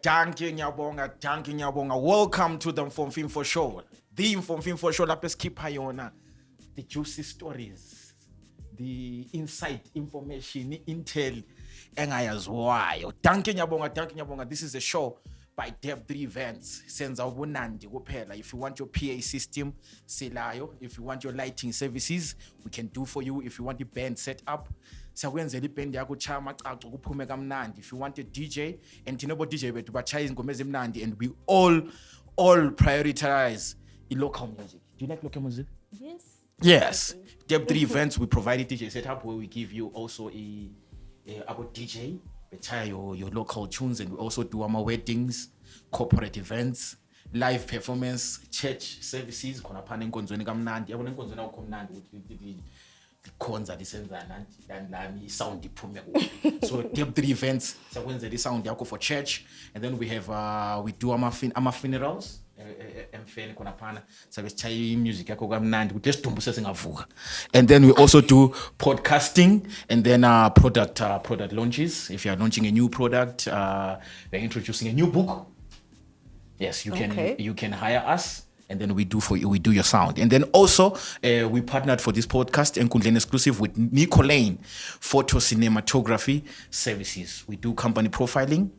Danke ngiyabonga. Welcome to the Mfomfimfo Show. The Mfomfimfo Show lapho esikhipha yona the juicy stories, the insight information, intel engayaziwayo. Danke ngiyabonga. This is a show by Deb3 Events. Senza ubunandi kuphela. If you want your PA system, silayo. If you want your lighting services, we can do for you. If you want the band set up, siyakwenzela iband yakho chaya amacaco kuphume kamnandi. If you want a DJ, and thina bo DJ bethu bachaya izingoma ezimnandi, and we all prioritize local music. Do you like local music? Yes. Deb3 Events, we provide a DJ setup where we give you also about DJ. We try your local tunes, and we also do our weddings, corporate events, live performance, church services. Kona phana enkonzweni kamnandi. Yabona enkonzweni akho kamnandi ukuthi ikhonza lisenza nani sound iphume kuphi. So Deb3 Events sakwenza the sound yakho for church, and then we have we do our funerals. Emfeni kona phana sabe sichaya music yakho kamnandi ukuthi lesidumbu sesingavuka. And then we also do podcasting, and then product launches. If you are launching a new product, we're introducing a new book, yes, you can hire us, and then we do for you, we do your sound. And then also we partnered for this podcast Enkundleni exclusive with Ncube photo cinematography services. We do company profiling,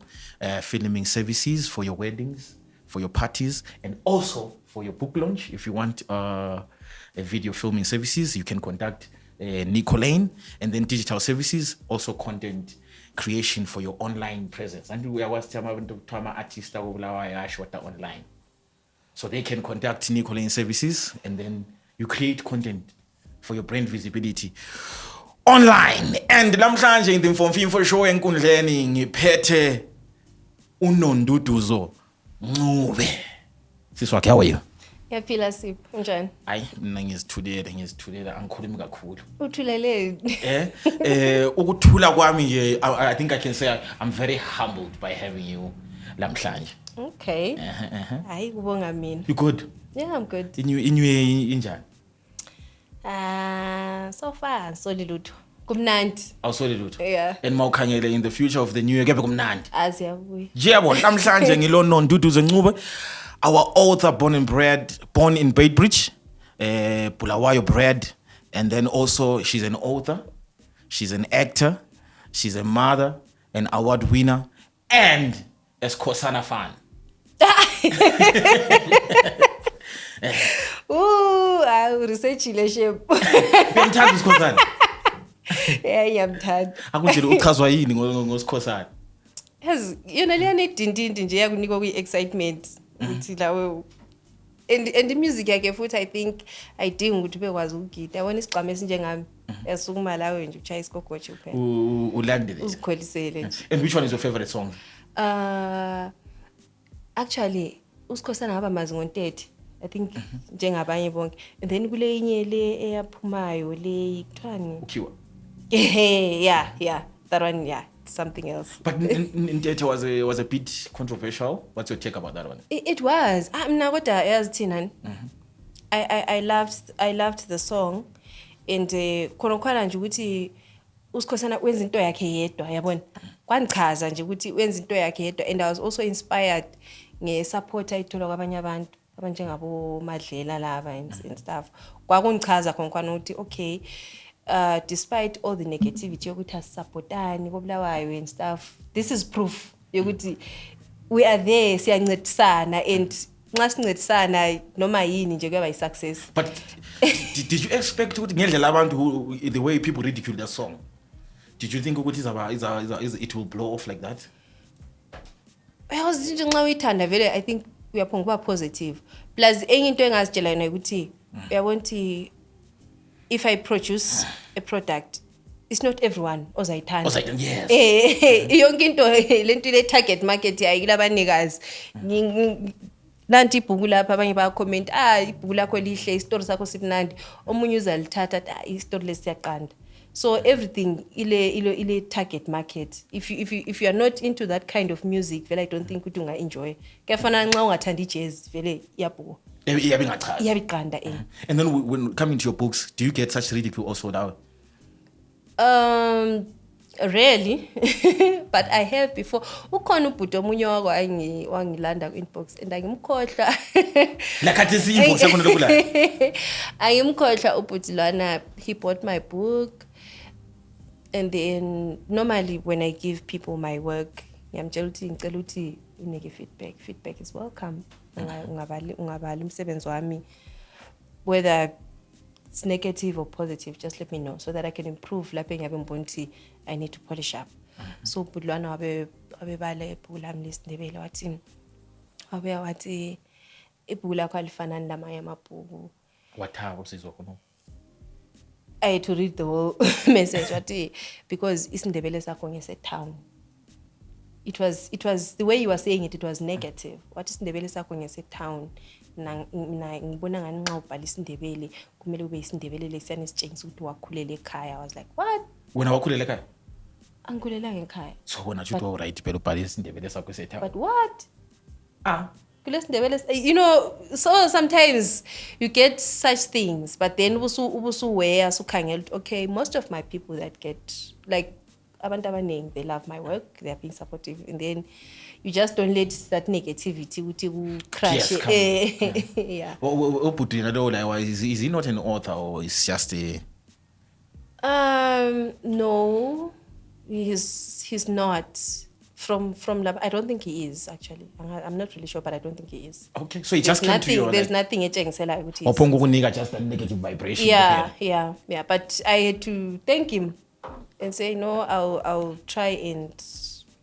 filming services for your weddings, for your parties, and also for your book launch. If you want a video filming services, you can contact Ncube. And then digital services, also content creation for your online presence. And we are artists online. So they can contact Ncube services, and then you create content for your brand visibility online. And namhlanje in the Mfomfimfo Show Enkundleni ngiphethe Nonduduzo. Ncube. Siswakhe, how are you? Yaphila Sipho, njani? Hayi, mina ngizithulele angikhulumi kakhulu. Uthulele. Ukuthula kwami nje, I think I can say I'm very humbled by having you namhlanje. Okay. Hayi kubonga mina. You good? Yeah, I'm good. Injani? So far solilutho. Kumnandi. Awusolilutho. Yeah. And mawukhangele in the future of the new year kebe kumnandi. Aziyabuya. Yebo, namhlanje ngilo Nonduduzo Ncube, our author born in Beitbridge, Bulawayo bred, and then also she's an author, she's an actor, she's a mother, an award winner, and a Skosana fan. Ooh, I research relationship. Ngiyamthanda uSkhosana. Yeah, ngiyamthanda. Akujele uchazwa yini ngosikhosana? Yes, yona leyana idindindi nje yakunika kwi-excitement ukuthi lawe and the music yakhe futhi I think ayidingi ukuthi bekwazi ukugida. Wona isigqama esinjengami yasukuma lawe nje uchaya isigogotshe kuphela. Ulandele. Uzikholisele nje. And which one is your favorite song? Actually uSkhosana ngaba mazi ngo30 I think njengabanye bonke. And then kule inye le eyaphumayo le kuthiwani? Ukiwa. Yeah, that one, yeah, something else. But Ntete was a bit controversial. What's your take about that one? It was. Mina kodwa yazithina. I loved the song, and khona nje ukuthi uSkhosana wenza into yakhe yedwa yabona. Kwangichaza nje ukuthi wenza into yakhe yedwa, and I was also inspired ngesupport ayithola kwabanye abantu abanjengabo Madlela laba and stuff. Kwakungichaza khona ukuthi okay, despite all the negativity yokuthi asupportani koBulawayo and stuff, this is proof yokuthi we are there, siyancedisana, and nxa sincedisana noma yini nje kuyaba success. But did you expect ukuthi ngendlela abantu the way people ridicule that song, did you think ukuthi it will blow off like that? I was nje nxa uyithanda vele I think uyaphonga kuba positive. Plus enye into engazitshela yona ukuthi uyabona ukuthi if I produce a product, it's not everyone ozayithanda. Yes. Yonke into lento le target market ayilabanikazi. Nanti ibhuku lapha abanye baya comment ibhuku lakho lihle, istory sakho simnandi, omunye uzalithatha istory lesiyaqanda. So everything ile target market. If you are not into that kind of music, vele I don't think ukuthi unga enjoy. Kuyafana nxa ungathanda jazz vele iyabhuka. Iyabiqanda. And then when coming to your books, do you get such ridicule also now? Rarely, but I have before. Ukhona ubhuti omunye wangilanda ku-inbox and angimkhohlwa. Lakathi si-inbox yakho lokula. Angimkhohlwa ubhuti lwana. He bought my book. And then normally when I give people my work, ngiyamtshela ukuthi unike feedback. Feedback is welcome. Ungabali umsebenzi wami, whether it's negative or positive, just let me know so that I can improve. Lapho ngiyabe ngibona ukuthi I need to polish up. So budlwana wabebale ibhuku lami lesindebele wathi ibhuku lakho alifanani lamanye amabhuku. Wathaba usizwa khona. I had to read the whole message because isindebele sakho ngese-town. It was the way you were saying it was negative. What isindebele sakho ngese-town? Mina ngibona ngani nxa ubhala isindebele kumele ube isindebele lesiyana esitshengisa ukuthi wakhulela ekhaya. I was like, what? Wena wakhulela ekhaya? Angikhulela ekhaya. So wona uthi right phela ubhala isindebele sakho ese-town. But what? You know, so sometimes you get such things, but then okay, most of my people that get, like, they love my work, they have been supportive, and then you just don't let that negativity crash. Yes, yeah. Is he not an author, or is just a... No, he's not. From I don't think he is, actually. I'm not really sure, but I don't think he is. Okay, so he just came to you. There's nothing ejengisela ukuthi. Just a negative vibration. Yeah. But I had to thank him and say, no, I'll try and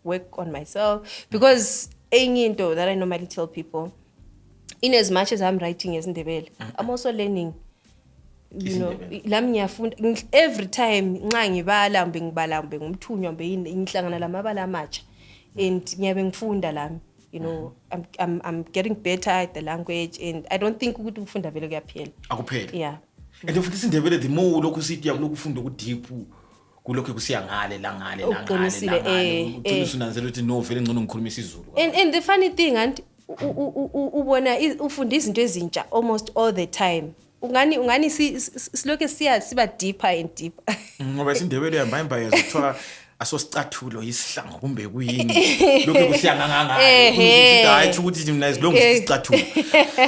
work on myself, because any into that I normally tell people, in as much as I'm writing as Ndebele, I'm also learning. You know, every time nxa ngibala ngumthunywa ngihlangana lamabala amatsha and ngiyabe ngifunda lami, you know, I'm getting better at the language, and I don't think ukuthi ukufunda vele kuyaphela. Akuphela. Yeah. And futhi isindebele the more lokhu sithi yakulokufunda ukudeep kulokho kusiya ngale la ngale. Uqinisa unanzela ukuthi no vele ngcono ngikhuluma isiZulu. And the funny thing, and ubona ufunda izinto ezintsha almost all the time. Ungani siloke siba deeper and deeper. Ngoba isindebele yambamba yazithiwa asosicathulo isihlanga kumbe kuyini lokho kusiya nganganga hayi ukuthi mina isilongo sicathulo.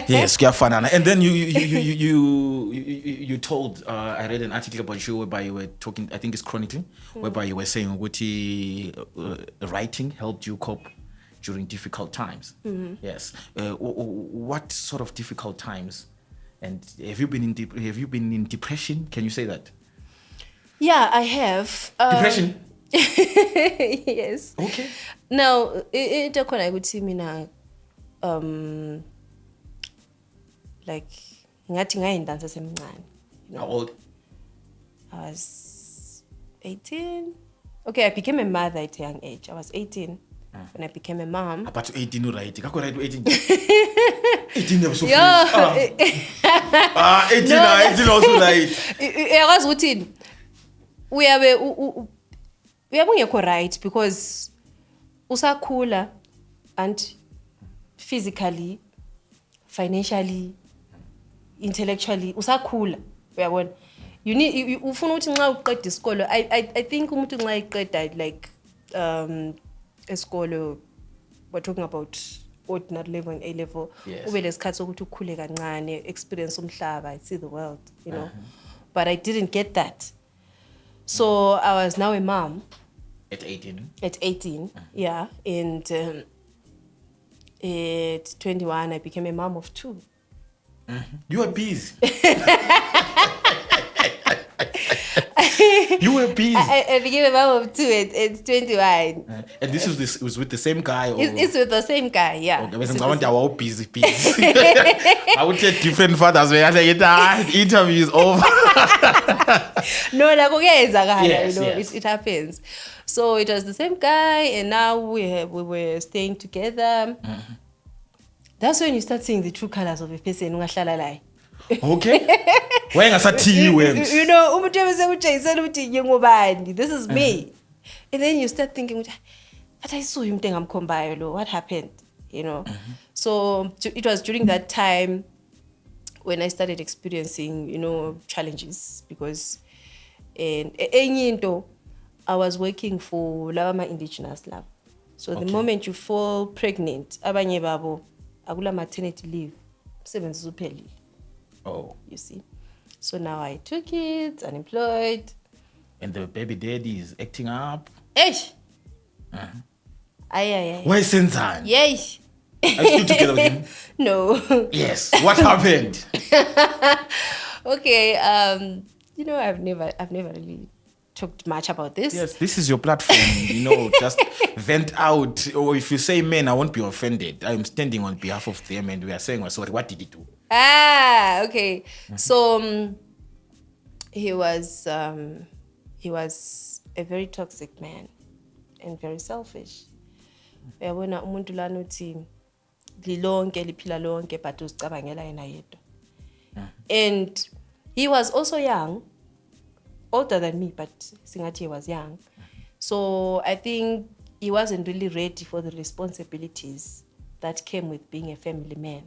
Yes, kuyafanana. And then you told I read an article about you whereby you were talking, I think it's chronicling, whereby you were saying ukuthi writing helped you cope during difficult times. Yes. What sort of difficult times? And have you been in depression? Can you say that? Yeah, I have. Depression? Yes. Okay. Now, into khona ukuthi mina like ngathi ngayindansa semncane. How old? I was 18. Okay, I became a mother at a young age. I was 18 when I became a mom. But 18 right? Kako right 18? 18 never so 18 also right. Yazi ukuthi uyabe ungekho right, because usakhula and physically, financially, intellectually usakhula, uyabona. You need ufuna ukuthi nxa uqeda isikolo, I think umuntu nxa eqeda like esikolo, we're talking about ordinary level and A level, ube lesikhathi sokuthi ukhule kancane, experience umhlaba, see the world, you know. But I didn't get that. So I was now a mom. At 18? At 18, yeah. And at 21, I became a mom of 2. You were busy. You were busy. I became a mom of 2 at 21. And this was with the same guy? Or? It's with the same guy, yeah. Okay, I was busy. I would say different fathers. I say, interview is over. No, like, okay, yes, you know, yes. It happens. So it was the same guy, and now we were staying together. That's when you start seeing the true colors of a person. Okay. You know, this is me. And then you start thinking, but I saw him think I'm combayolo. What happened? You know? So it was during that time when I started experiencing, you know, challenges, because I was working for laba indigenous lab. So the moment you fall pregnant, abanye babo akula maternity leave. Msebenzi uphelile. Oh. You see. So now I 2 kids, unemployed. And the baby daddy is acting up. Eish. Ay. Why Senzan? Yay. Are you still together with him? No. Yes. What happened? Okay. I've never really talked much about this. Yes, this is your platform. Just vent out. Or if you say men, I won't be offended. I'm standing on behalf of them, and we are saying, sorry, what did he do? Okay. So he was a very toxic man and very selfish. Uyabona umuntu lana uthi lilonke liphila lonke but uzicabangela yena yedwa. And he was also young, older than me, but singathi he was young. So I think he wasn't really ready for the responsibilities that came with being a family man.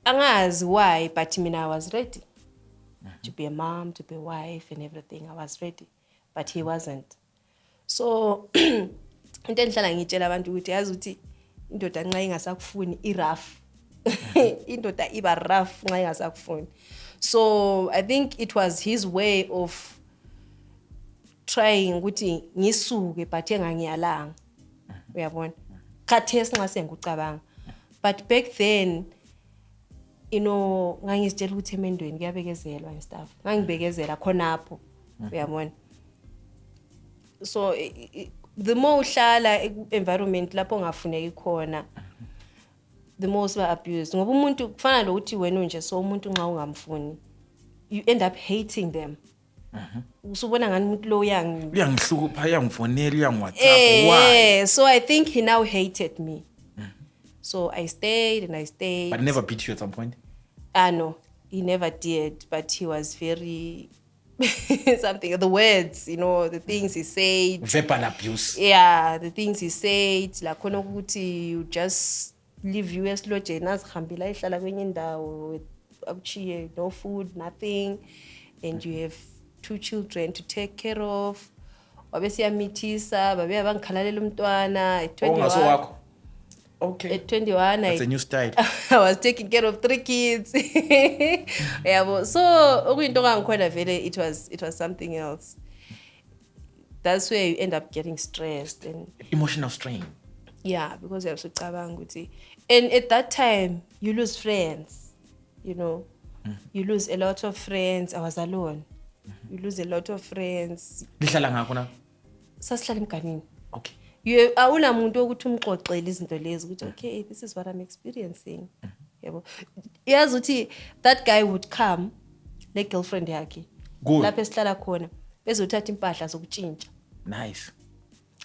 Angazi why, but I was ready to be a mom, to be a wife and everything. I was ready, but he wasn't. So into engihlala ngitshela abantu ukuthi yazi uthi indoda nxa ingasakufuni i-rough. Indoda iba rough nxa ingasakufuni. So I think it was his way of trying ukuthi ngisuke but engangiyalanga. Uyabona? Khathesi nxa sengikucabanga. But back then ngangizitshela ukuthi emendweni kuyabekezelwa and stuff. Ngangibekezela khonapho. Uyabona? So the more uhlala environment lapho ngafuneki khona, the more uba abused. Ngoba umuntu kufana lokuthi wena unje so umuntu nxa ungamfuni, you end up hating them. Usubona ngani umuntu lo uyangihlupha uyangifonela uyangiWhatsApp. Why? So I think he now hated me. So I stayed. But never beat you at some point? No, he never did. But he was very something. The words, the things he said. Verbal abuse. Yeah, the things he said. Like ukuthi you just leave US lodge nazihambela ihlala kwenye indawo akuchiye no food, nothing, and you have 2 children to take care of. Wabesiyamithisa, babe abangikhalalela umntwana at 21. Okay. At 21, that's a new style. I was taking care of 3 kids. Yeah, so it was something else. That's where you end up getting stressed and emotional strain. Yeah, because you have to and at that time you lose friends, You lose a lot of friends. I was alone. You lose a lot of friends. Lihlala ngakho na? Sasihlala emganini. Okay. Awuna muntu ukuthi umxoxele izinto lezi ukuthi okay, this is what I'm experiencing. Yabo. Yazi uthi that guy would come le girlfriend yakhe. Lapho esihlala khona bezothatha impahla zokutshintsha. Nice.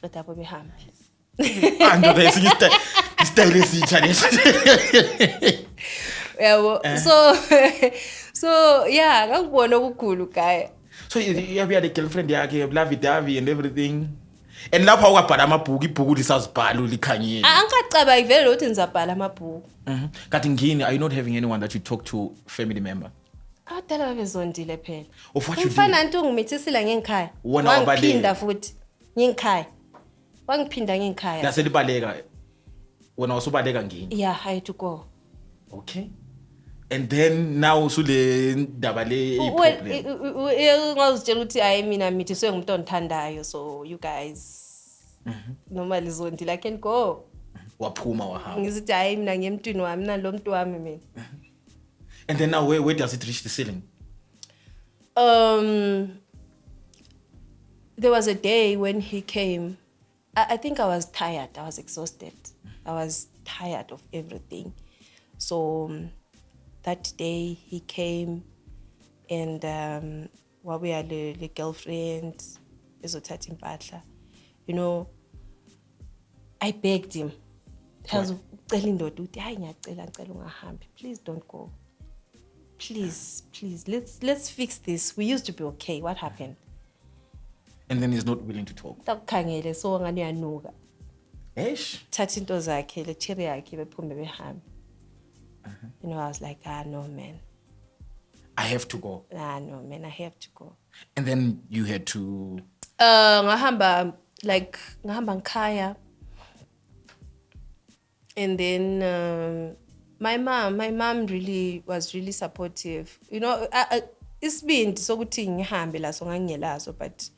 Kodwa behambe. Ando lesinye style esitsha lesi. Yabo. So yeah, ngakubona okukhulu guy. So you have the girlfriend yakhe, lovey-dovey and everything. And lapho ukubhala amabhuku ibhuku lisazibhala likhanyile. Angicabanga vele ukuthi ngizabhala amabhuku. Kanti ngini, are you not having anyone that you talk to, family member? Adala babezondile phela. Of what you do? Mfana nto ungimithisila ngekhaya. Wangiphinda futhi ngekhaya. Wangiphinda ngekhaya. Naselibaleka. Wena usubaleka ngini? Yeah, I had to go. Okay. And then now usule ndaba le problem. Ngazitshela ukuthi hayi mina mithiswe ngumuntu ondithandayo, so you guys normally zondile I can go. Waphuma wahamba. Ngizithi hayi mina ngemntwini wami nalo muntu wami mina. And then now where does it reach the ceiling? There was a day when he came. I think I was tired. I was exhausted. I was tired of everything. So that day he came and while we had the girlfriend, ezothatha impahla, I begged him. Ucela indoda uthi hayi ngiyacela ungahambi. Please don't go. Please, let's fix this. We used to be okay. What happened? And then he's not willing to talk. Takukhangele so ngani yanuka. Eish. Thatha into zakhe, le cherry yakhe bephume behambe. I was like, no man. I have to go. No man, I have to go. And then you had to... ngahamba ngikhaya. And then my mom really was really supportive. You know, isibindi sokuthi ngihambe la so ngangelazo, but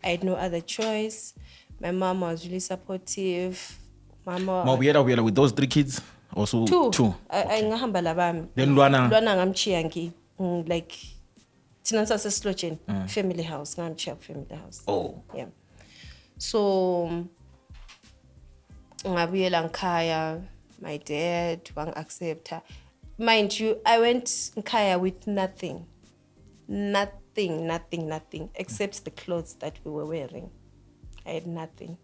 I had no other choice. My mom was really supportive. Mawuyela with those 3 kids? Also 2. Ngahamba labami. Then Luana ngamchiya like thina sasesilotsheni family house, ngamchiya family house. Oh. Yeah. So ngabuyela ngikhaya, my dad wang-accepta. Mind you, I went ngikhaya with nothing except the clothes that we were wearing. I had nothing.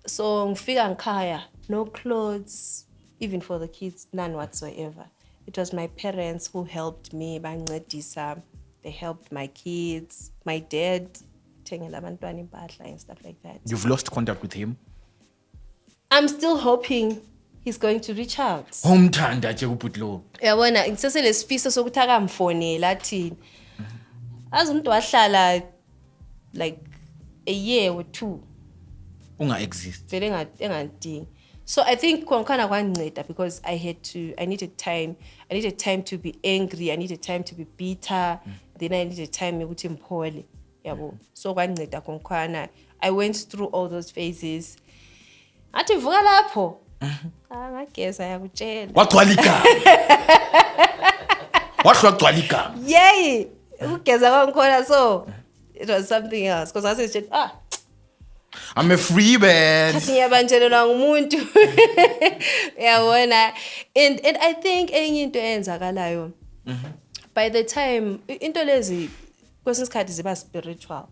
So ngifika ngikhaya, no clothes, even for the kids, none whatsoever. It was my parents who helped me, bangincedisa. They helped my kids, my dad, thengela abantwana impahla and stuff like that. You've lost contact with him? I'm still hoping he's going to reach out. Umthanda nje ubhutlo. Yabona ngiseselezifiso sokuthi akamfonela athini. Azi umuntu wahlala like a year or 2. Unga exist. Vele engadingi. So I think kwankana kwanceda because I needed time. I needed time to be angry, I needed time to be bitter, then I needed time ukuthi mphole. Yabo. So kwanceda kwankana. I went through all those phases. Athi vuka lapho. Ngageza yakutshela. Wagcwala igama. Wagcwala igama. Yay! Ukugeza kwakhona, so it was something else because I said I'm a free man. Ngiyabanjelelwa ngumuntu. Yabona. And I think enye into eyenzakalayo. By the time into lezi kwesinye isikhathi ziba spiritual.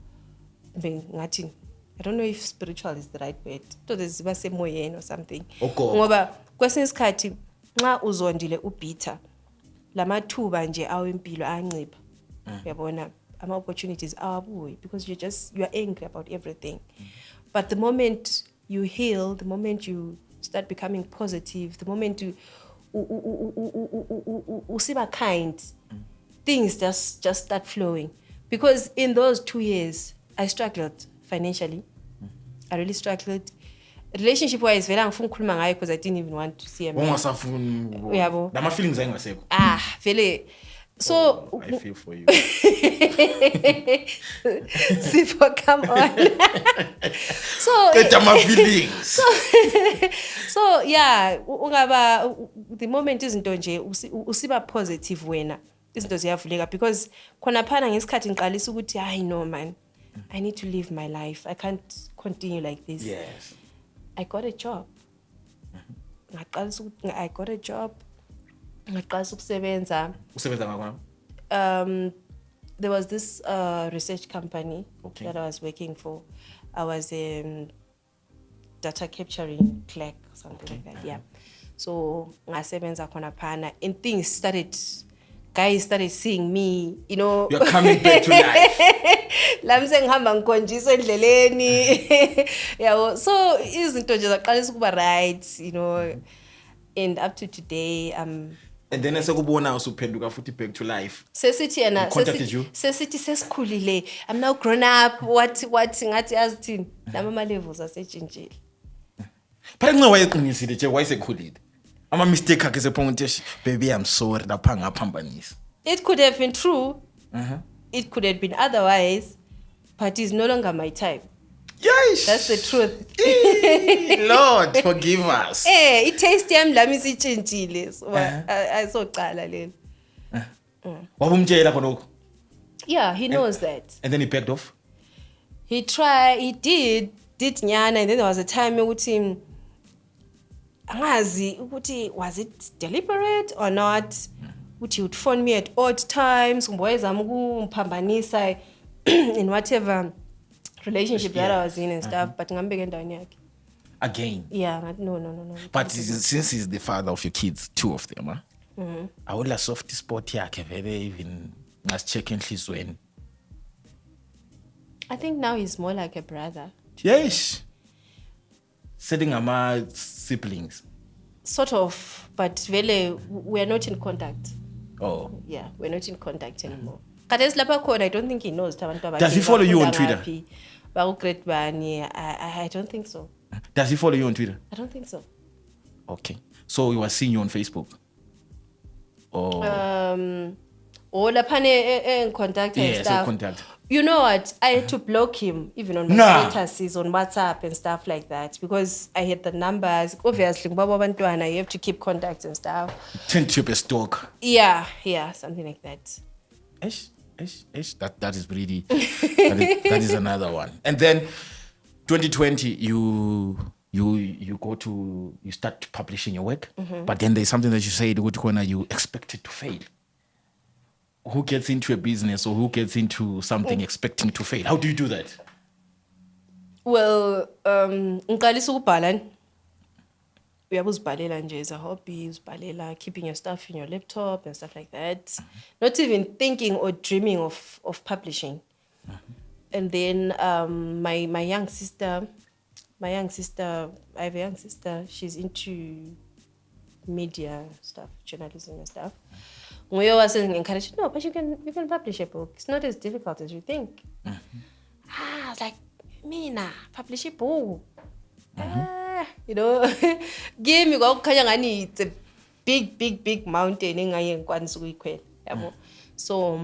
Ngathi I don't know if spiritual is the right word. To ziba semoyeni or something. Ngoba kwesinye isikhathi nxa uzondile ubitha lamathuba nje awempilo ancipha. Yabona ama opportunities awabuyi because you are angry about everything. But the moment you heal, the moment you start becoming positive, the moment you usiba kind, things just start flowing. Because in those 2 years, I struggled financially. I really struggled. Relationship wise, vele angifuni ukukhuluma ngayo because I didn't even want to see a man. Ungasafuni. Yabo. Lama feelings ayingasekho. Vele. So I feel for you. Sifo, come on. So my feelings. So yeah, ungaba the moment izinto nje usiba positive wena. Izinto ziyavuleka because khona phana ngesikhathi ngiqalisa ukuthi hayi no man. I need to live my life. I can't continue like this. Yes. I got a job. I got a job. Ngaqalisa ukusebenza. Usebenza ngakho? There was this research company that I was working for. I was data capturing clerk or something like that. Yeah. So ngasebenza khona phana and guys started seeing me, you know. You're coming back to life. Lamse ngihamba ngikonjiswa endleleni. Yeah, so izinto nje zaqalisa ukuba right, you know. And up to today and then esekubona usuphenduka futhi back to life. Sesithi yena sesithi sesikhulile. I'm now grown up. What ngathi azithini? Nama levels asetshintsile. Phela nxa wayeqinisile nje wayesekhulile. Ama mistake akhe sephongothi baby I'm sorry lapha ngaphambanisa. It could have been true. It could have been otherwise, but it's no longer my type. Yes. That's the truth. Lord, forgive us. It tastes yami lami sitshintshile. So ayisoqala lelo. Wabumtshela khonokho? Yeah, he knows that. And then he backed off? He did nyana, and then there was a time ukuthi angazi ukuthi was it deliberate or not. He would phone me at odd times, ngibowezama ukumphambanisa in whatever relationship that I was in and stuff, but ngambeka endaweni yakhe. Again? Yeah, no. But since he's the father of your kids, 2 of them, awula soft spot yakhe vele even ngasicheck enhlizweni. I think now he's more like a brother. Yes. Setting ama siblings. Sort of, but vele we are not in contact. Oh. Yeah, we're not in contact anymore. Khathesi lapha khona, I don't think he knows. Does he follow you on Twitter? I don't think so. Does he follow you on Twitter? I don't think so. Okay. So he was seeing you on Facebook? Or laphane in contact and Yeah, stuff. so contact. You know what? I had to block him even on my statuses on WhatsApp and stuff like that because I had the numbers. Obviously, you have to keep contact and stuff. Tend to be a stalk. Yeah, something like that. That is really that is another one. And then 2020 you start publishing your work, but then there's something that you said you expected to fail. Who gets into a business or who gets into something expecting to fail? How do you do that? Well, ngiqalisa ukubhala. Uyabuzibhalela nje as a hobby, uzibhalela keeping your stuff in your laptop and stuff like that. Not even thinking or dreaming of publishing. And then my young sister, I have a young sister, she's into media stuff, journalism and stuff. We always encourage, no, but you can publish a book. It's not as difficult as you think. I was like, mina, publish a book. You know, give me it's a big mountain. So,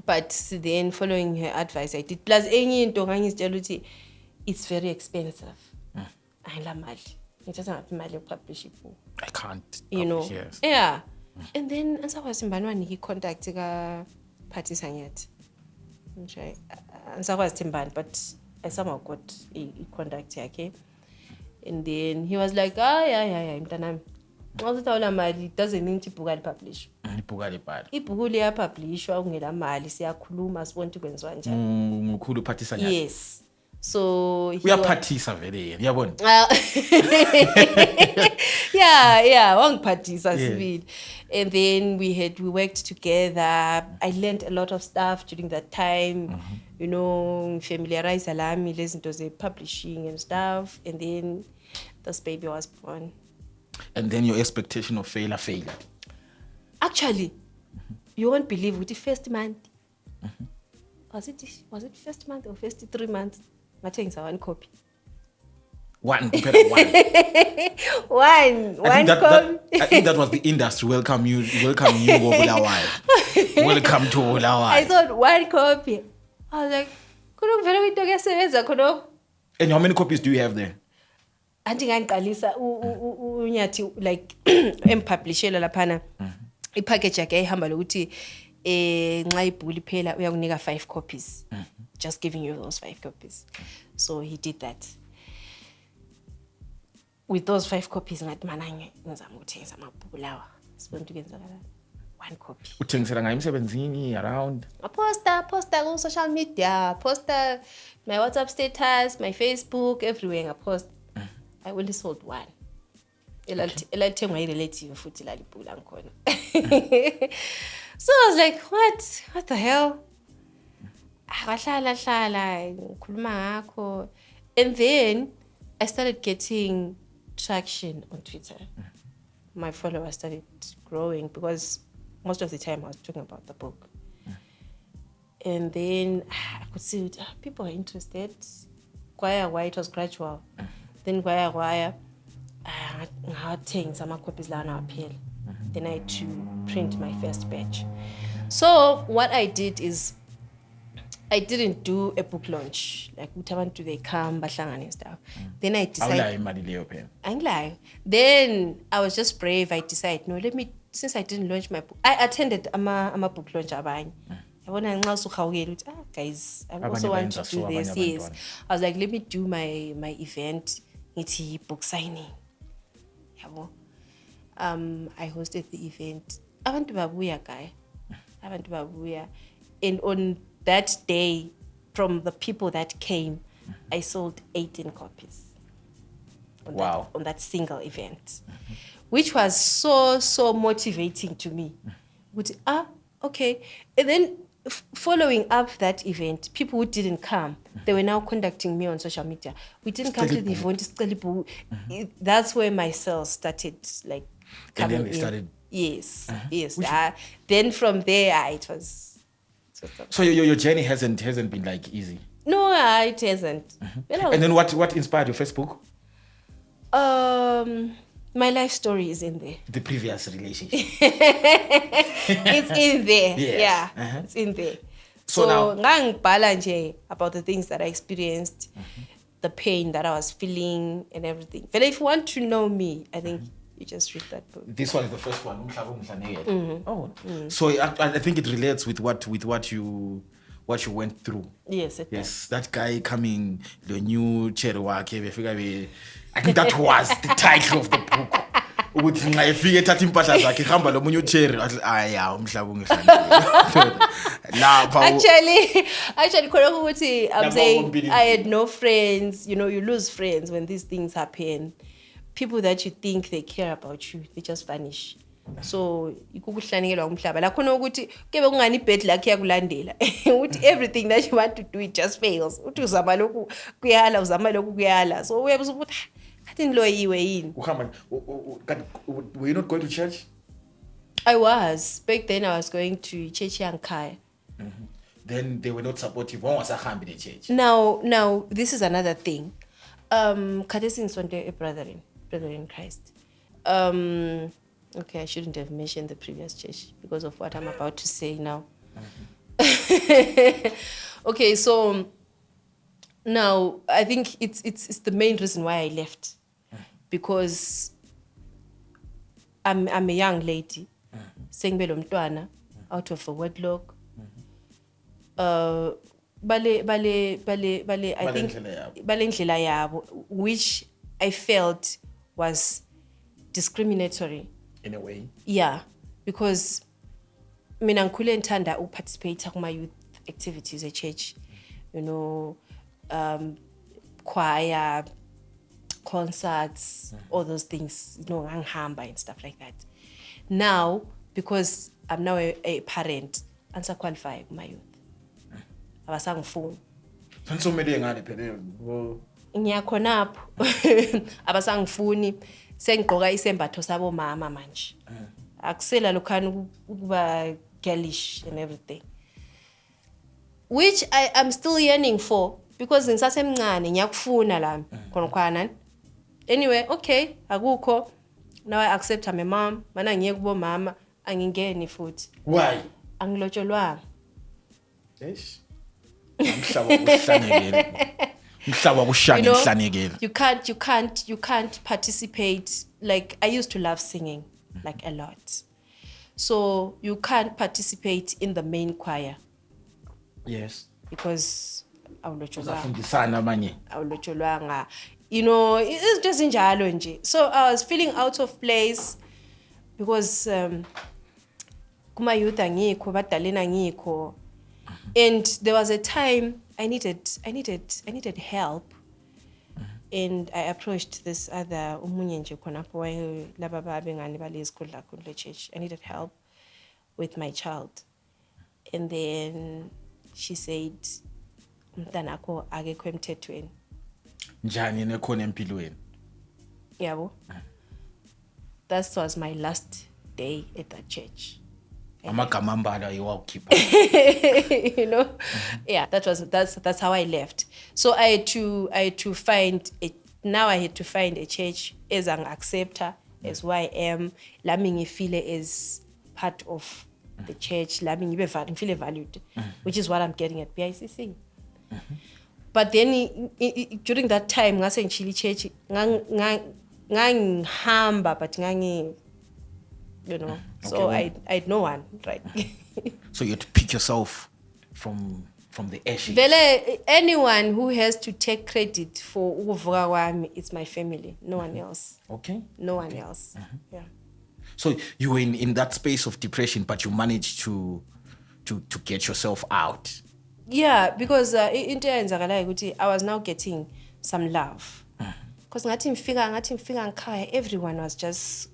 but then following her advice, I did. Plus, it's very expensive. I love money. It doesn't have money to publish a book. I can't. You know, yes. Yeah. And then as I was in Banwani, he contacted party sanyat. As I was in Ban, but I somehow got a contact here, okay? And then he was like, yeah, mtanami. It doesn't mean to publish. Ibhuku liyapublishwa ungela mali siyakhuluma sibona ukuthi kwenziwa njani. Mkhulu uphathisa nyathi. Yes. So uyaphathisa vele yabona. Yeah, wangiphathisa sibili. And then we worked together. I learned a lot of stuff during that time. You know, familiarize alami lezinto ze publishing and stuff. And then this baby was born. And then your expectation of failure. Actually, you won't believe with the first month. Was it first month or first 3 months? I'm taking one copy. One copy. I think that was the industry. Welcome you, Obulawai. Welcome to Obulawai. I thought one copy. I was like, and how many copies do you have there? Andinganiqalisa unyathi like empublishela laphana ipackage yakhe ihamba lokuthi nxa ibhuku liphela uyakunika 5 copies. Just giving you those 5 copies. So he did that. With those 5 copies ngathi mana ngizama ukuthengisa amabhuku lawa. Sibona ukuthi kwenzakala 1 copy. Uthengisela ngayo emsebenzini around. Poster on social media, poster my WhatsApp status, my Facebook, everywhere I post. I only sold 1. Elathengwa i-relative futhi lalibhuku langikhona. So I was like, what the hell? And then I started getting traction on Twitter. My followers started growing because most of the time I was talking about the book. And then I could see people are interested. Why it was gradual. Then I had some copies appeal. Then I had to print my first batch. So what I did is I didn't do a book launch. Like utabantu they come bahlangane and stuff. Then I decided. Then I was just brave. I decided, no, since I didn't launch my book. I attended a book launch abanye. Guys, I also want to do this. Yes. I was like, let me do my event. It's book signing. I hosted the event. Abantu babuya guy. And on that day, from the people that came, I sold 18 copies. On that single event, which was so motivating to me. Okay. And then following up that event, people who didn't come, they were now contacting me on social media. We didn't come to the event. That's where my sales started like coming and then they started Yes. Then from there, it was So your journey hasn't been like easy. no, it hasn't. And then what inspired your Facebook? My life story is in there. The previous relationship. It's in there. Yes. Yeah, it's in there. So now- ngangibhala nje about the things that I experienced, the pain that I was feeling and everything. But if you want to know me, I think you just read that book. This one is the first one. Oh, so I think it relates with what you went through. Yes, it does. Yes, that guy coming, the new cherry wake, I think that was the title of the book. Ukuthi nxa efike ethatha impahla zakhe hamba lo munye ucherry aya umhlaba ungihlangile lapha Actually khona ukuthi I'm Lapha saying wombili- I had no friends. You know, you lose friends when these things happen. People that you think they care about you, they just vanish. So ikukuhlanikelwa umhlaba la khona ukuthi kebe kungani ibed lakhe yakulandela ukuthi everything that you want to do it just fails. Uthi uzama lokhu kuyala uzama lokhu kuyala. So uyabuza ukuthi kathi niloyiwe yini. Were you not going to church? I was. Back then I was going to church Yankaya. Then they were not supportive. One was a hambi the church. Now this is another thing. Kadesi ngisonto brother in Christ. Okay, I shouldn't have mentioned the previous church because of what I'm about to say now. Okay, so now I think it's the main reason why I left, because I'm a young lady, sengibelo mntwana out of a wedlock. Bale I think bale ndlela yabo, which I felt was discriminatory in a way. Yeah, because mina ngikhule ngithanda ukuparticipate kuma youth activities at church, you know, choir, concerts, all those things, you know, ngangihamba and stuff like that. Now, because I'm now a parent, answer qualify kuma youth. Abasangifuni. Sansomele ngale phela. Ngiyakhonapho. Abasangifuni. Sengigqoka isembatho sabo mama manje. Akusela lokhana ukuba girlish and everything. Which I am still yearning for, because ngisasemncane ngiyakufuna lami khona khwana. Anyway, okay, akukho. Now I accept I'm a mom. Mana ngiye kubo mama angingeni futhi. Why? Angilotsholwanga. Yes. Umhlaba uhlangekile. You can't participate. Like, I used to love singing, like a lot. So you can't participate in the main choir. Yes. Because awulotshwanga. You know, it's just njalo nje. So I was feeling out of place because kuma youth angikho, badalena angikho. And there was a time I needed help, and I approached this other umunye nje khonapho laba babengani balezikudla kule church. I needed help with my child, and then she said, "Umntanakho akekho emthethweni." Njani nekhona empilweni? Yabo. That was my last day at that church. Amagama ambalwa iwawukhipha. You know, yeah, that's how I left. So I had to find a church as an acceptor, as who I am. Lami ngifile as part of the church. Lami ngifile valued, which is what I'm getting at BICC. But then during that time, ngase ngichili church, ngangihamba but ngangi, you know. So I had no one, right? So you had to pick yourself from the ashes. Vele, anyone who has to take credit for ukuvuka kwami, it's my family, no one else. Okay. No one else. Yeah. So you were in that space of depression, but you managed to get yourself out. Yeah, because into eyenzakalayo ukuthi I was now getting some love. Because ngathi ngifika ngikhaya, everyone was just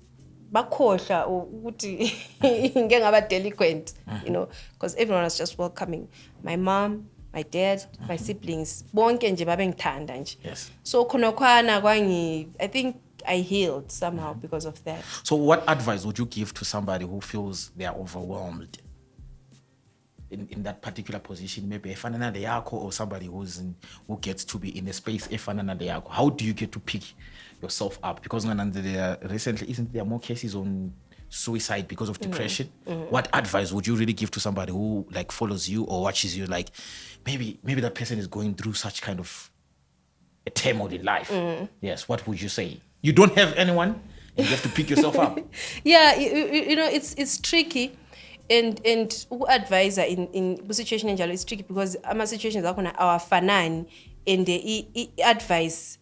bakhohlwa ukuthi ngeke ngaba delinquent, you know, because everyone was just welcoming. My mom, my dad, my siblings, bonke nje babengithanda nje. Yes. So khona khwana I think healed somehow because of that. So what advice would you give to somebody who feels they are overwhelmed in that particular position? Maybe efana na yakho, or somebody who gets to be in a space efana na yakho. How do you get to pick yourself up? Because recently, isn't there more cases on suicide because of depression? What advice would you really give to somebody who like follows you or watches you? Like maybe that person is going through such kind of a turmoil in life. Yes, what would you say? You don't have anyone, and you have to pick yourself up. Yeah, you know, it's tricky, and advisor in situation enjalo it's tricky because ama situations akhona awafanani, and the advice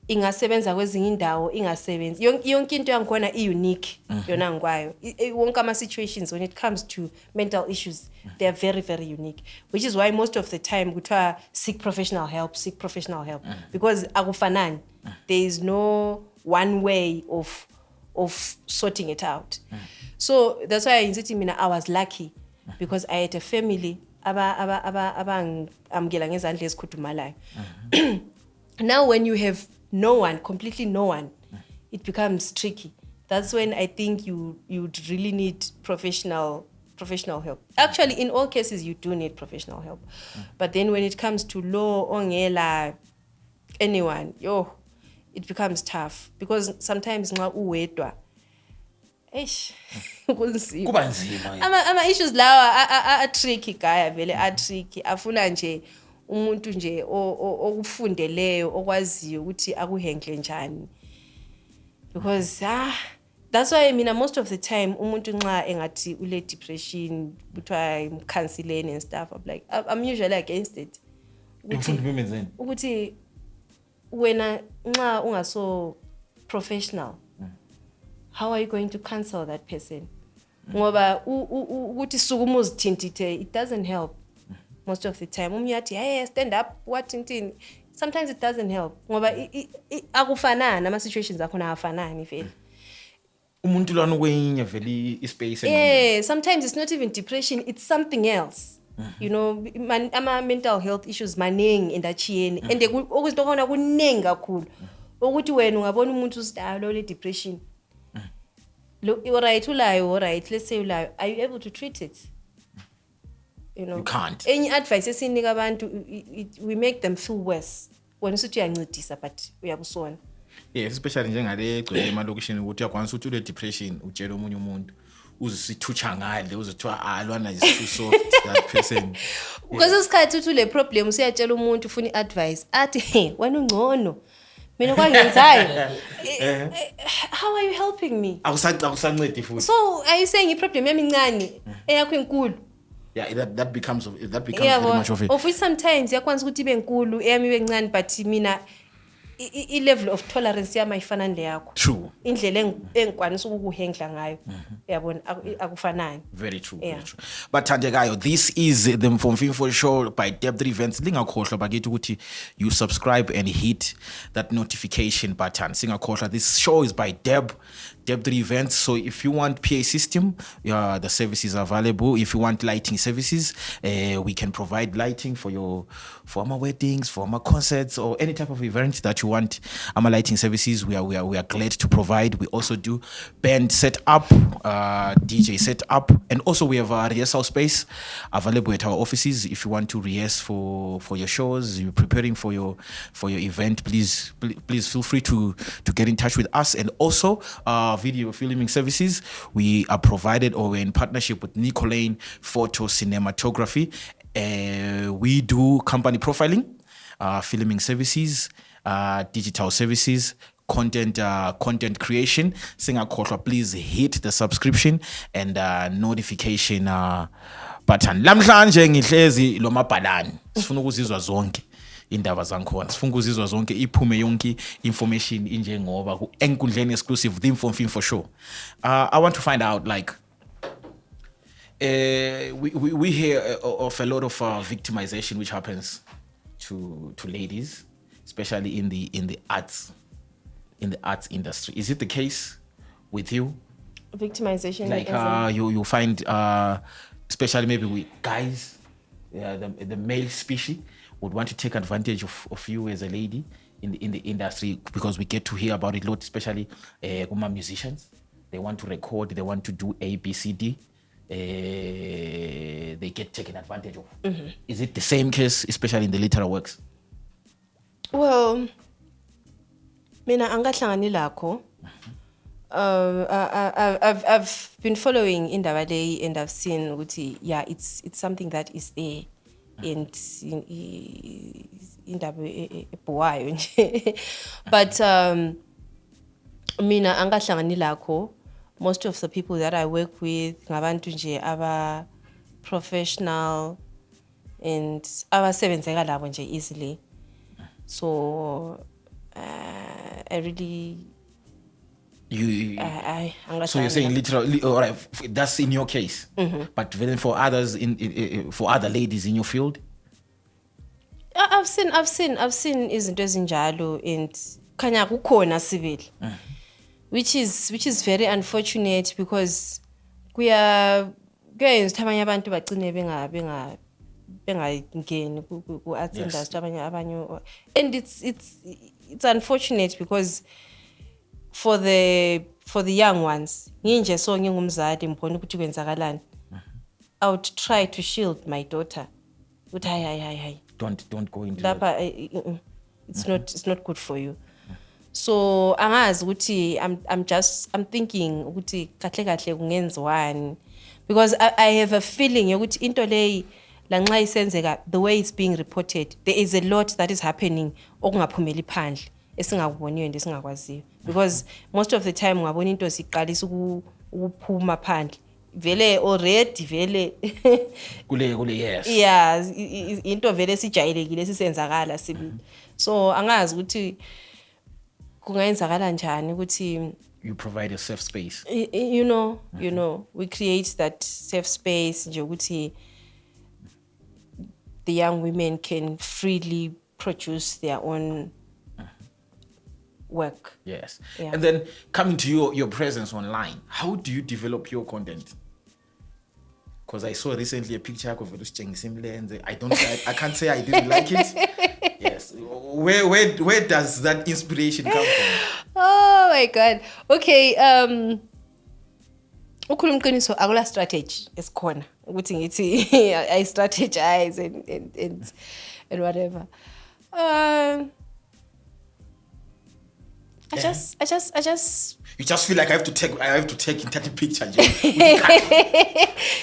ingasebenza kwezinye indawo ingasebenzi. Yonke into yangikhona unique yona ngikwayo. Wonke ama situations when it comes to mental issues, they are very, very unique, which is why most of the time kuthiwa seek professional help because akufanani. There is no one way of sorting it out. So that's why I was lucky because I had a family amgela ngezandla ezikhudumalayo. Now when you have no one, completely no one, it becomes tricky. That's when I think you'd really need professional help. Actually, in all cases, you do need professional help. But then when it comes to law, ongela, anyone, it becomes tough because sometimes nxa uwedwa Kuba nzima. Ama issues lawa a tricky guy vele a tricky afuna nje umuntu nje okufundeleyo okwaziyo ukuthi akuhandle njani, because that's why most of the time umuntu nxa engathi ule depression kuthiwa imkhansileni and stuff, I'm usually against it. Ukuthi wena nxa ungaso professional, how are you going to counsel that person? Ngoba ukuthi sukuma uzithintithe, it doesn't help most of the time. Umyathi hey stand up what intini, sometimes it doesn't help ngoba akufanani ama situations akhona afanani vele. Umuntu lwana kwenye vele ispace. Sometimes it's not even depression, it's something else. You know, ama mental health issues maningi endachiyeni, and okuzinto khona kuningi kakhulu ukuthi wena ungabona umuntu usidalo le depression. Look, all right, let's say ulayo, are you able to treat it? You know, you can't. Any advice esinika abantu, we make them feel worse when usuthi uyancedisa but uyabusona. Yes, especially njengale egcwele emalokishini ukuthi uyakwanisa ukuthi ule depression utshela omunye umuntu uzisithutsha ngale uzothiwa alwana is too soft that person. Because isikhathi uthi le problem usiyatshela umuntu ufuna advice athi wena ungcono mina kwangenzayo. How are you helping me? Akusancedi futhi. So are you saying problem yami incane eyakho enkulu? Yeah, that becomes very much of it. Of which sometimes yakwanisa ukuthi ibe enkulu eyami ibe encane, but mina level of tolerance yami ayifana nale yakho. True. Indlela engikwanisa ukukuhandla ngayo yabona akufanani. Very true, very true. But Thandekayo, this is the Mfumfimfo show by Deb3 Events. Lingakhohlwa bakithi ukuthi you subscribe and hit that notification button. Singakhohlwa, this show is by Deb3 Events. So if you want PA system, the services are available. If you want lighting services, we can provide lighting for our weddings, for our concerts, or any type of event that you want. Our lighting services, we are glad to provide. We also do band setup, DJ setup, and also we have a rehearsal space available at our offices. If you want to rehearse for your shows, you're preparing for your event, please feel free to get in touch with us. And also video filming services, we are provided, or we're in partnership with Enkundleni Photo Cinematography. We do company profiling, filming services, digital services, content creation. Singakhohlwa, please hit the subscription and notification button. Lamhlanje ngihlezi lo mabhalani, sifuna ukuzizwa zonke indaba zankhona, sifuna ukuzizwa zonke iphume yonke information injengoba ku Enkundleni exclusive, the Mfumfimfo show. I want to find out, like, we hear of a lot of victimization which happens to ladies, especially in the arts industry. Is it the case with you? Victimization, like you find especially maybe with guys, the male species would want to take advantage of you as a lady in the industry, because we get to hear about it a lot, especially musicians. They want to record, they want to do A, B, C, D. They get taken advantage of. Is it the same case, especially in the literal works? Well, mina angahlangani lakho. I've been following indaba le and I've seen ukuthi it's something that is there and indaba ebhuwayo nje. But mina angahlangani lakho. Most of the people that I work with ngabantu nje aba professional and abasebenzeka labo nje easily. So I really so you're saying literally, all right, that's in your case. But then for others, for other ladies in your field, I've seen izinto ezinjalo and khanya kukhona sibili. Which is very unfortunate because kuyenza abanye abantu bagcine bengangeni ku arts industry abanye, and it's unfortunate because for the young ones, nginje so ngingumzali mbona ukuthi kwenzakalani, I would try to shield my daughter ukuthi hayi don't go into lapha it's not good for you. So angazi ukuthi I'm thinking ukuthi kahle kungenziwani, because I have a feeling ukuthi into leyi lanxa isenzeka, the way it's being reported, there is a lot that is happening okungaphumeli phandle esingakuboniyo and esingakwaziyo, because most of the time ungabona into siqalisa ukuphuma phandle vele already vele kule yes, yeah, into vele sijayelekile sisenzakala sibili. So angazi ukuthi kungayenzakala njani ukuthi you provide a safe space, you know we create that safe space nje ukuthi the young women can freely produce their own work. Yes. Yeah. And then coming to your presence online, how do you develop your content? Because I saw recently a picture of I can't say I didn't like it. Yes. Where does that inspiration come from? Oh my God. Okay. Ukhuluma iqiniso akula strategy esikhona ukuthi ngithi I strategize and whatever. I just you just feel like I have to take 30 pictures.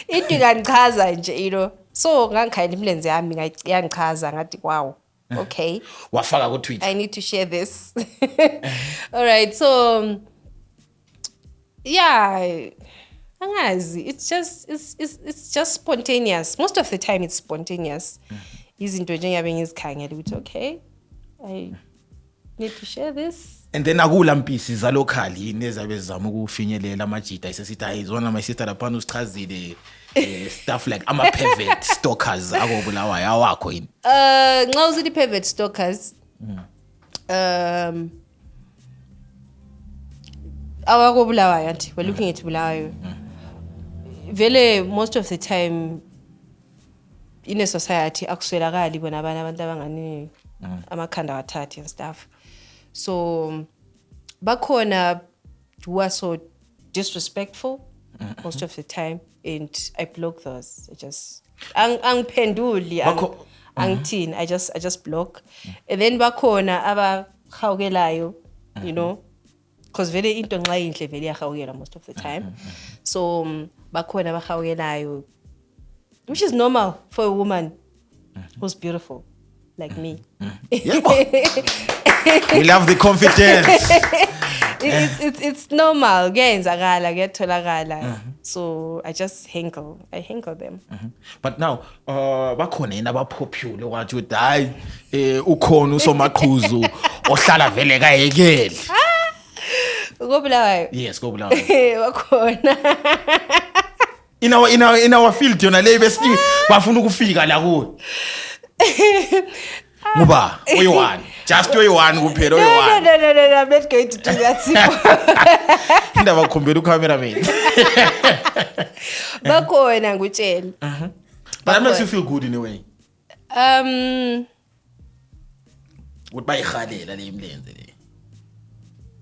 Into ingangichaza nje, you know. So ngangikhayela imilenze yami yangichaza ngathi wow. Okay. Wafaka ku Twitter. I need to share this. All right. So yeah, angazi, it's just spontaneous. Most of the time it's spontaneous. Izinto nje ngiyabe ngizikhangela ukuthi okay, I need to share this. And then akulampisi za locally nezabe zama ukufinyelela amajita isesithi ayizona my sister lapha usichazile stuff like ama pervert stalkers akobulawayo awakho yini. Nxa usithi pervert stalkers awakobulawayo anti we're looking at Bulawayo. Vele most of the time in a society akuswelakali bona abantu abangani amakhanda wathathe and stuff. So bakhona who are so disrespectful most of the time, and I block those. I just angiphenduli angithini, I just block. And then bakhona abahawukelayo, you know, because vele into nxa inhle vele iyahawukela most of the time. So bakhona abahawukelayo, which is normal for a woman who's beautiful like me. We love the confidence. It's normal. Kuyenzakala. So I just henkle them. But now, bakhona yena abapopular wathi uthi hayi ukhona usomaqhuzu ohlala vele kayekeli. Kobulawayo. Yes, Kobulawayo. Bakhona. In our field yona le besithi bafuna ukufika la kuwe. Ngoba oyi-1 just oyi-1 kuphela oyi-1. No, I'm not going to do that. Indaba khombela ucameraman. Bakhona ngutshela. But that makes you feel good in a way. Ukuthi bayikhalela le imlenze le.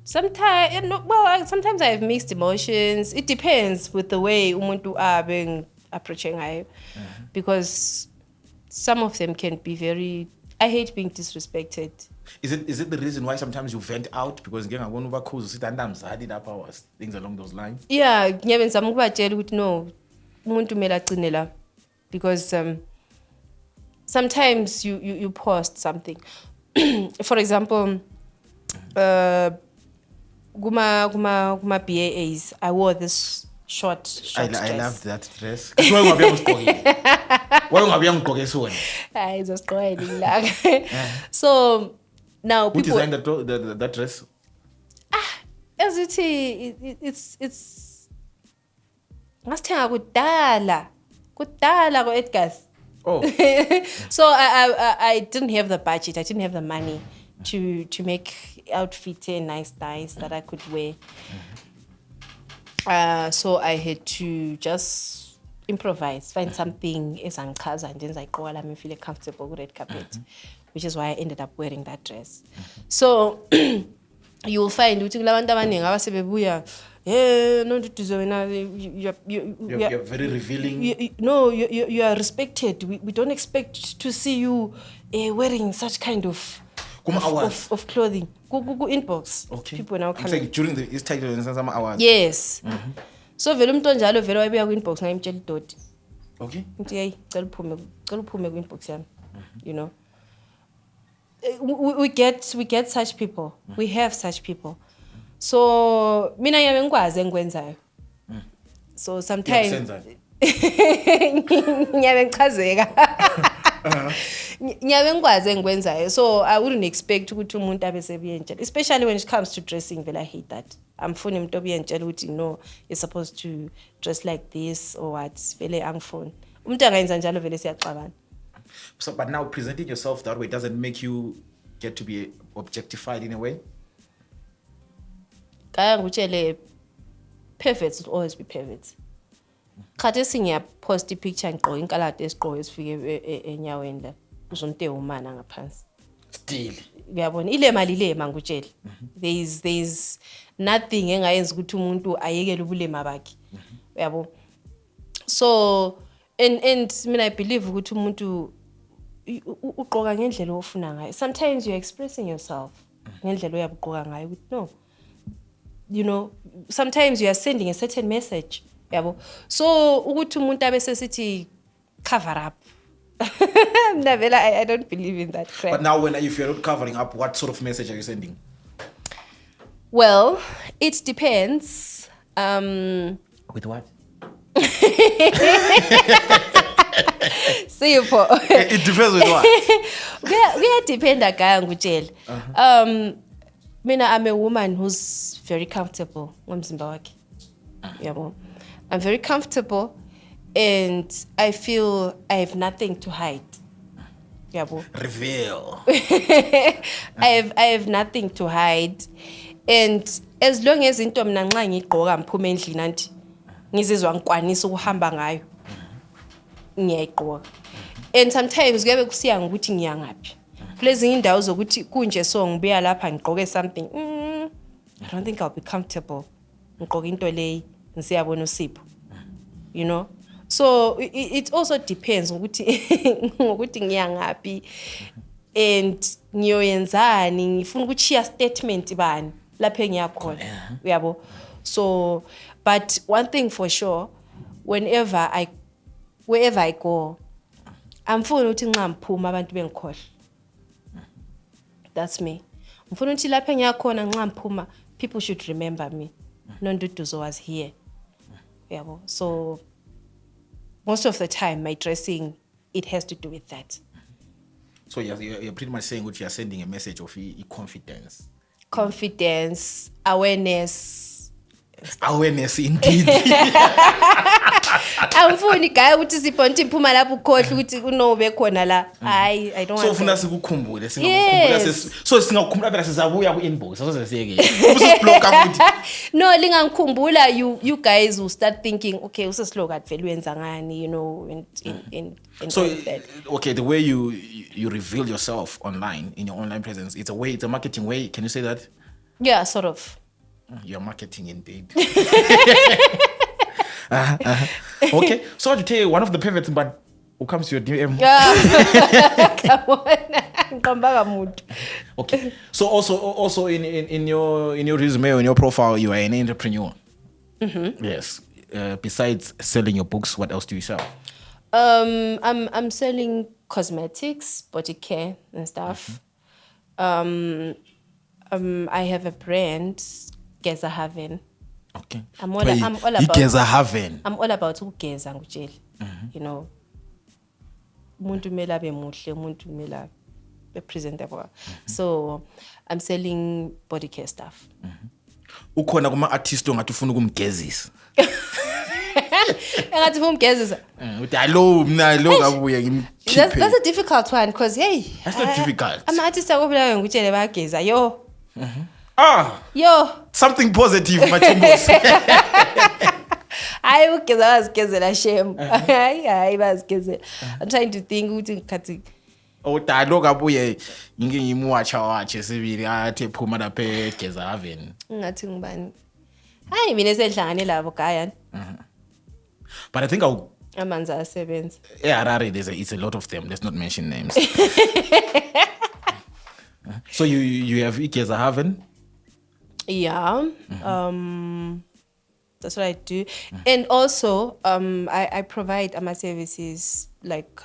Sometimes, sometimes I have mixed emotions. It depends with the way umuntu abe approaching ngayo, because some of them can be very. I hate being disrespected. Is it the reason why sometimes you vent out because ngeke ngabona ubakhuza usithi andamzali lapha was things along those lines? Yeah, ngiyabe ngizama ukubatshela ukuthi no, umuntu kumele agcine la, because sometimes you post something. For example, Guma BAAs, I wore this short dress. I love that dress. Why ungabe ngigqokile? Why ungabe ngigqoke sona? Hayi izosiqoka ilanga. So now Who people designed that dress? as it's ngasithenga kudala ko Edgar's. Oh. So I didn't have the budget. I didn't have the money to make outfits nice that I could wear. So I had to just improvise, find something ezangichaza and then I me feel comfortable with red carpet, which is why I ended up wearing that dress. So you will find ukuthi kulabantu abaningi abasebebuya Nonduduzo wena You're very revealing. You are respected. We don't expect to see you wearing such kind of clothing. Go inbox. Okay. People now coming. It's like during the Easter and some hours. Yes. So vele umuntu onjalo vele wayebuya ku inbox ngayimtshela idoti. Okay. Ngithi hey cela uphume ku inbox yami. You know. We get such people. We have such people. So mina ngiyabe ngikwazi engikwenzayo. So sometimes ngiyabe ngichazeka. Ngiyabe ngikwazi engikwenzayo. So I wouldn't expect ukuthi umuntu abe sebuyentshela, especially when it comes to dressing. Vele I hate that. Amfuni umuntu obuyentshela ukuthi no, you're supposed to dress like this or what. Vele angifuni. Umuntu angayenza njalo vele siyaxabana. So, but now presenting yourself that way doesn't make you get to be objectified in a way? Kaya ngutshele, perverts will always be perverts. Khathesi ngiyapost ipicture ngigqoka inkalade esiqoko esifike enyaweni la. Uzonte umana ngaphansi. Still. Uyabona ilema ngutshele. There is nothing engayenza ukuthi umuntu ayekele ubulema bakhe. Uyabo. So and mina I believe ukuthi umuntu uqoka ngendlela ofuna ngayo. Sometimes you're expressing yourself ngendlela oyabuqoka ngayo ukuthi no, you know, sometimes you are sending a certain message. Yabo. So ukuthi umuntu abese sithi cover up. I don't believe in that crap. But now if you're not covering up, what sort of message are you sending? Well, it depends. With what? See you for It depends with what? We depend agaya ngutshela. Mina I'm a woman who's very comfortable ngomzimba wakhe. Yabo. I'm very comfortable and I feel I have nothing to hide. Yabo. Reveal. I have nothing to hide, and as long as into mina nxa ngigqoka ngiphume endlini anti ngizizwa ngikwanisa ukuhamba ngayo ngiyayigqoka. And sometimes kuyabe kusiya ngokuthi ngiyangaphi. Kulezi indawo zokuthi kunje so ngibuya lapha ngigqoke something. I don't think I'll be comfortable ngigqoka into leyi ngisiyabona uSipho. You know? So it also depends ngokuthi ngiyangaphi and ngiyoyenzani, ngifuna ukuchiya statement bani lapha engiyakhona. Uyabo? So but one thing for sure, wherever I go, amfuni ukuthi nxa ngiphuma abantu bengikhohle. That's me. Mfuna ukuthi lapha engiyakhona nxa ngiphuma people should remember me. Nonduduzo was here. Yabo. So most of the time my dressing, it has to do with that. So you're pretty much saying what you're sending a message of confidence. Confidence, awareness. Awareness indeed. Angifuni guy ukuthi siphonto iphuma lapho ukhohle ukuthi unobe khona la. I don't So want. ufuna sikukhumbule singakukhumbula so singakukhumbula phela sizabuya ku inbox soze siyeke. Ubusiblock futhi. No, lingangikhumbula you guys will start thinking okay useslow kade vele uyenza ngani you know in So all of that. okay, the way you reveal yourself online in your online presence, it's a marketing way. Can you say that? Yeah, sort of. You're marketing indeed. Okay, so I'll tell you one of the pivots, but who comes to your DM? Come on, come back, mood. Okay, so also in your resume or in your profile, you are an entrepreneur. Yes. Besides selling your books, what else do you sell? I'm selling cosmetics, body care and stuff. I have a brand, Geza Haven. Okay. I'm all about Geza Haven. I'm all about ugeza ngujeli. You know. Umuntu kumele abe muhle, umuntu kumele abe presentable. So I'm selling body care stuff. Ukhona kuma artist ongathi ufuna ukumgezisa. Engathi ufuna umgezisa. Uthi hello mina lo ngabuye ngimkhiphe. That's a difficult one because hey. That's not difficult. I'm artist akubulayo ngutshele bayageza yo. Yo. Something positive mathumbusi. Hayi ugeza bazigezela shame. Hayi bazigezela. I'm trying to think ukuthi ngikhathi Udalo kabuye ngingimwatcha sibili athi ephuma lapha eGeza Haven. Ngathi ngibani. Hayi mina esedlangane labo gaya. But I think amanzi asebenza. Harare it's a lot of them. Let's not mention names. So you have Geza Haven? Yeah. That's what I do. And also I provide my services like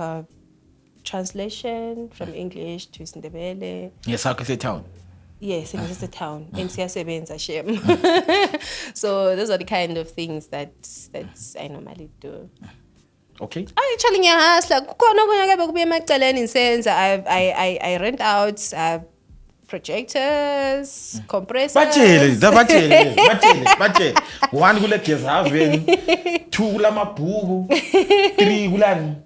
translation from English to Ndebele. Yes, how can say town? Yes, in just a town. And siyasebenza shame. So those are the kind of things that I normally do. Okay. Actually ngiyahasla kukhona okunye ke kubuye emaceleni ngisenza I rent out projectors, compressors. Batshele. One kule Geza Haven, two kula mabhuku, three kulani?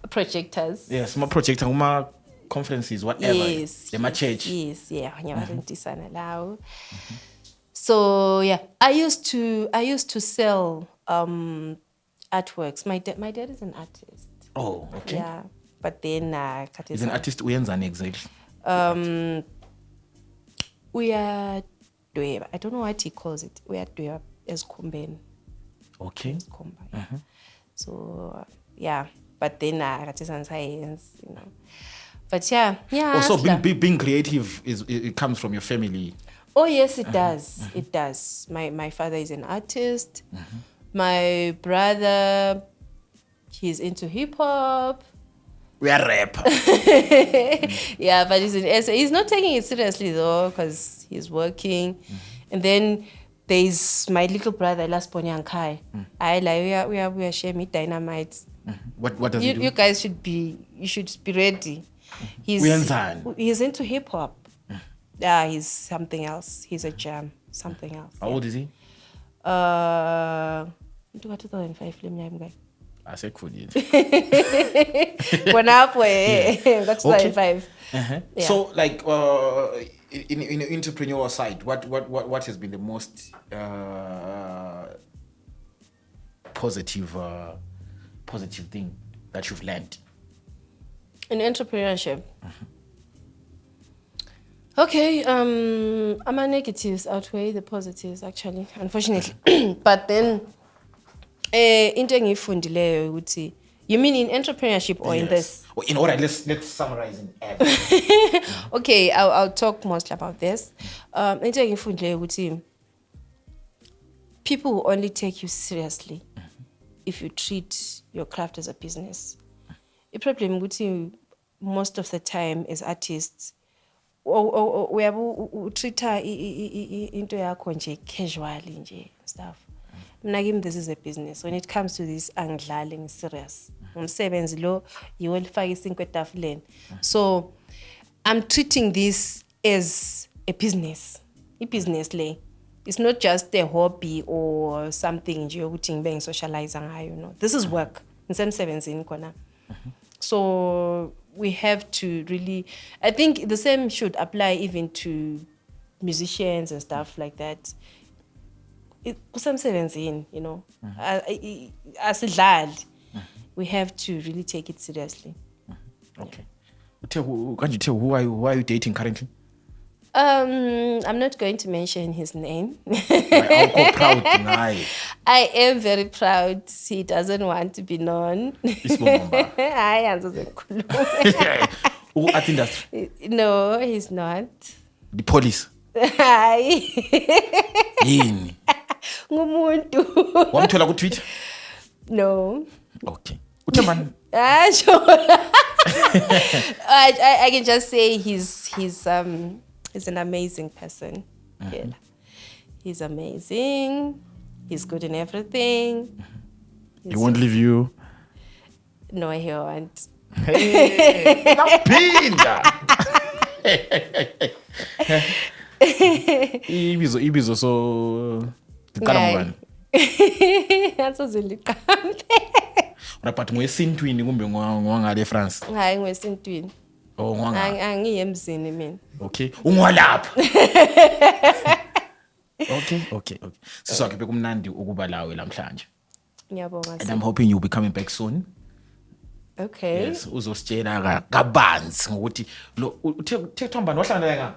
Projectors. Yes, my projector kuma conferences whatever. Yes. My church. Yes, yeah, ngiyarentisana lawo. So yeah, I used to sell artworks. My dad is an artist. Oh, okay. Yeah, but then he's an artist uyenzani exactly? We are dweba. I don't know what he calls it. We are dweba esikhumbeni. Okay. So yeah, but then artisan science, you know. But yeah. Also, being creative it comes from your family. Oh yes, it does. It does. My father is an artist. My brother, he's into hip hop. We are rap. Yeah, but he's not taking it seriously though, because he's working. And then there's my little brother, Last Ponyankai. We are sharing dynamite. What does he do? You guys should be ready. He's into hip hop. Yeah, he's something else. He's a jam, something else. How old is he? 2005 guy. I said cool. When halfway, that's 2005. Yeah. So like in the entrepreneurial side, what has been the most positive thing that you've learned in entrepreneurship? Okay, my negatives outweigh the positives actually, unfortunately. But then into engiyifundileyo ukuthi, you mean in entrepreneurship or in this? Well, in order, let's summarize in ad. Okay, I'll talk mostly about this. Into engiyifundileyo ukuthi, people will only take you seriously if you treat your craft as a business. The problem ukuthi most of the time as artists we treat into yakho nje casually nje stuff. Mina kimi this is a business. When it comes to this angidlali ngiserious. Umsebenzi lo yiwo lifaka isinkwe etafuleni. So I'm treating this as a business. I business le. it's not just a hobby or something nje ukuthi ngibe ngisocialize ngayo, no. This is work. Ngisemsebenzini khona. So we have to really, I think the same should apply even to musicians and stuff like that. Kusemsebenzini, you know. Asidlali. We have to really take it seriously. Okay. Can't you tell who are you dating currently? I'm not going to mention his name. Proud. I am very proud. He doesn't want to be known. I think that's No, he's not. the police. Yini? Ngumuntu. Wamthola ku Twitter? No. Okay. Uthemani? Sure. I can just say he's an amazing person. Yeah. He's amazing. He's good in everything. He won't leave you. No, he won't. Hey, napinda. Ibizo so ngani. Asoziliqambe. Unaphatha ngwesintwini kumbe ngwangale France? Hayi ngwesintwini. Oh, ngwanga. Angiyemzini mina. Okay. Ungwalapha. Okay. Siswakhe bekumnandi ukuba lawe namhlanje. Ngiyabonga. And I'm hoping you'll be coming back soon. Okay. Yes, uzositshela kabanzi ngokuthi lo uthethwambani wahlangana ngani?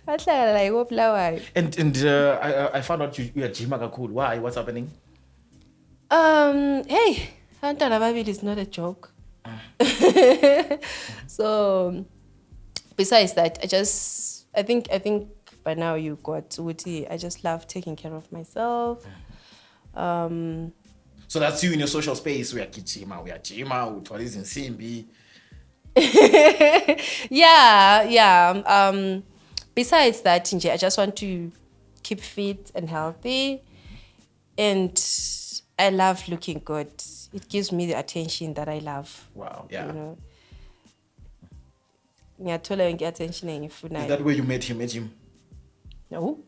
Ahlala la ikopulawayo. And I found out you are jima kakhulu. Why? What's happening? Hey, abantwana ababili is not a joke. So besides that, I think by now you got ukuthi I just love taking care of myself. So that's you in your social space. We are jima, uthwala izinsimbi. Yeah. Besides that, nje, I just want to keep fit and healthy, and I love looking good. It gives me the attention that I love. Wow, yeah. You know, ngiyathola yonke attention engiyifunayo. Is that where you met him? No.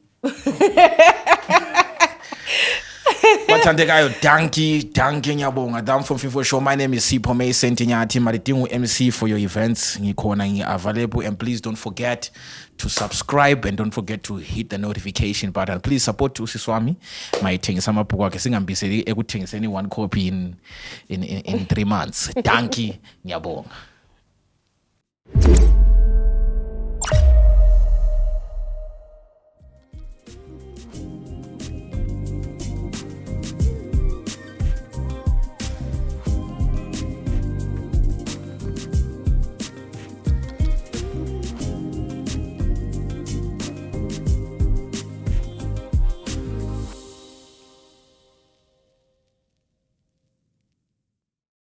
Wathandekayo, danki ngiyabonga. Dam from Fimfo Show. My name is Sipho Mason Tinyathi. Malidingu MC for your events. Ngikhona available, and please don't forget to subscribe and don't forget to hit the notification button. Please support usiswami. Mayithengisa amabhuku akhe singambiseli ekuthengiseni one copy in 3 months. Danki ngiyabonga.